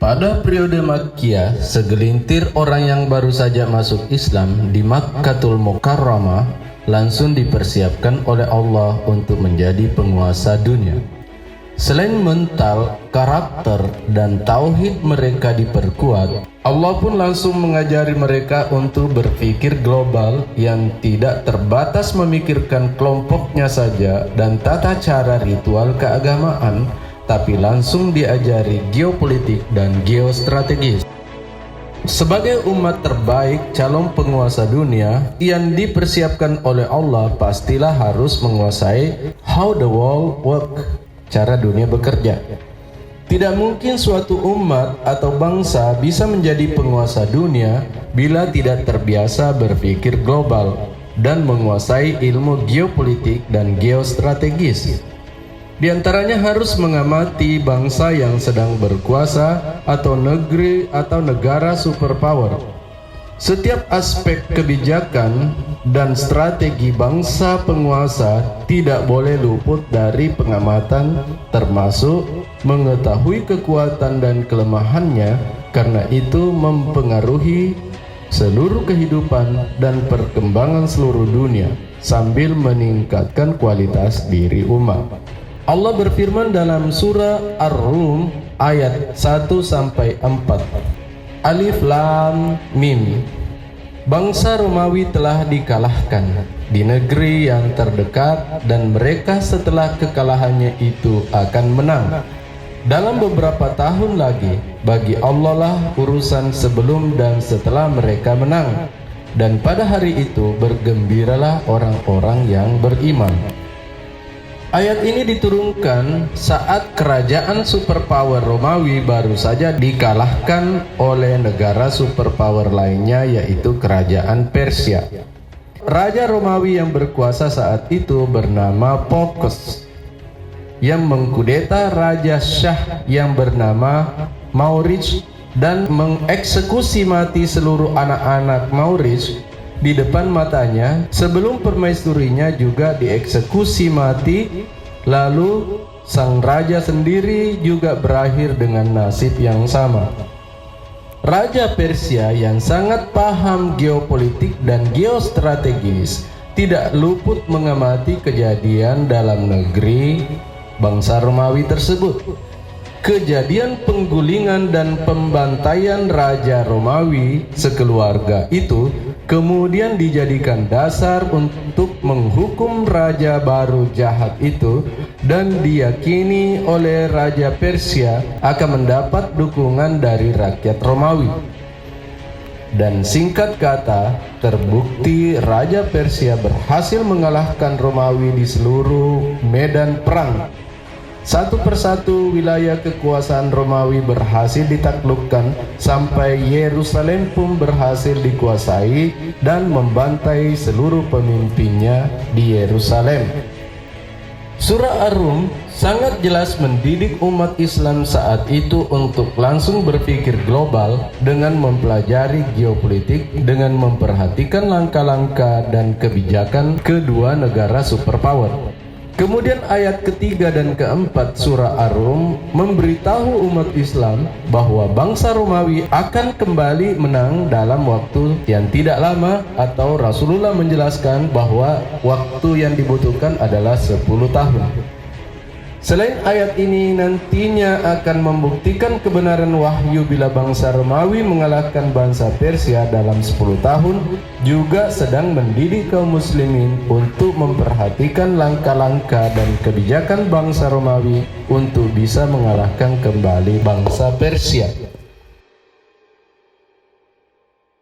Pada periode Makkiyah, segelintir orang yang baru saja masuk Islam di Makkatul Mukarramah langsung dipersiapkan oleh Allah untuk menjadi penguasa dunia. Selain mental, karakter, dan tauhid mereka diperkuat, Allah pun langsung mengajari mereka untuk berpikir global yang tidak terbatas memikirkan kelompoknya saja dan tata cara ritual keagamaan, tapi langsung diajari geopolitik dan geostrategis. Sebagai umat terbaik calon penguasa dunia yang dipersiapkan oleh Allah, pastilah harus menguasai how the world work, cara dunia bekerja. Tidak mungkin suatu umat atau bangsa bisa menjadi penguasa dunia bila tidak terbiasa berpikir global dan menguasai ilmu geopolitik dan geostrategis. Di antaranya harus mengamati bangsa yang sedang berkuasa atau negeri atau negara superpower. Setiap aspek kebijakan dan strategi bangsa penguasa tidak boleh luput dari pengamatan, termasuk mengetahui kekuatan dan kelemahannya, karena itu mempengaruhi seluruh kehidupan dan perkembangan seluruh dunia sambil meningkatkan kualitas diri umat. Allah berfirman dalam surah Ar-Rum ayat 1-4. Alif Lam Mim. Bangsa Romawi telah dikalahkan di negeri yang terdekat dan mereka setelah kekalahannya itu akan menang. Dalam beberapa tahun lagi, bagi Allah lah urusan sebelum dan setelah mereka menang. Dan pada hari itu bergembiralah orang-orang yang beriman. Ayat ini diturunkan saat kerajaan superpower Romawi baru saja dikalahkan oleh negara superpower lainnya, yaitu kerajaan Persia. Raja Romawi yang berkuasa saat itu bernama Phocas, yang mengkudeta Raja Shah yang bernama Maurice dan mengeksekusi mati seluruh anak-anak Maurice di depan matanya, sebelum permaisurinya juga dieksekusi mati. Lalu sang raja sendiri juga berakhir dengan nasib yang sama. Raja Persia yang sangat paham geopolitik dan geostrategis tidak luput mengamati kejadian dalam negeri bangsa Romawi tersebut. Kejadian penggulingan dan pembantaian Raja Romawi sekeluarga itu kemudian dijadikan dasar untuk menghukum raja baru jahat itu, dan diyakini oleh Raja Persia akan mendapat dukungan dari rakyat Romawi. Dan singkat kata, terbukti Raja Persia berhasil mengalahkan Romawi di seluruh medan perang. Satu persatu wilayah kekuasaan Romawi berhasil ditaklukkan sampai Yerusalem pun berhasil dikuasai dan membantai seluruh pemimpinnya di Yerusalem. Surah Ar-Rum sangat jelas mendidik umat Islam saat itu untuk langsung berpikir global dengan mempelajari geopolitik, dengan memperhatikan langkah-langkah dan kebijakan kedua negara superpower. Kemudian ayat ketiga dan keempat surah Ar-Rum memberitahu umat Islam bahwa bangsa Romawi akan kembali menang dalam waktu yang tidak lama, atau Rasulullah menjelaskan bahwa waktu yang dibutuhkan adalah 10 tahun. Selain ayat ini nantinya akan membuktikan kebenaran wahyu bila bangsa Romawi mengalahkan bangsa Persia dalam 10 tahun, juga sedang mendidik kaum muslimin untuk memperhatikan langkah-langkah dan kebijakan bangsa Romawi untuk bisa mengalahkan kembali bangsa Persia.